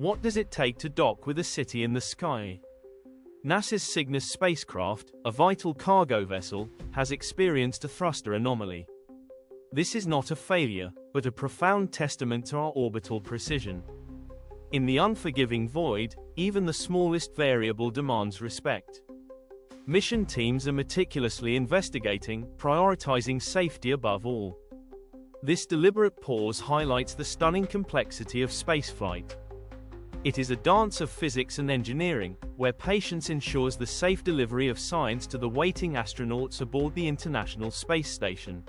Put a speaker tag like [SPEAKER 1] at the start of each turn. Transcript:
[SPEAKER 1] What does it take to dock with a city in the sky? NASA's Cygnus spacecraft, a vital cargo vessel, has experienced a thruster anomaly. This is not a failure, but a profound testament to our orbital precision. In the unforgiving void, even the smallest variable demands respect. Mission teams are meticulously investigating, prioritizing safety above all. This deliberate pause highlights the stunning complexity of spaceflight. It is a dance of physics and engineering, where patience ensures the safe delivery of science to the waiting astronauts aboard the International Space Station.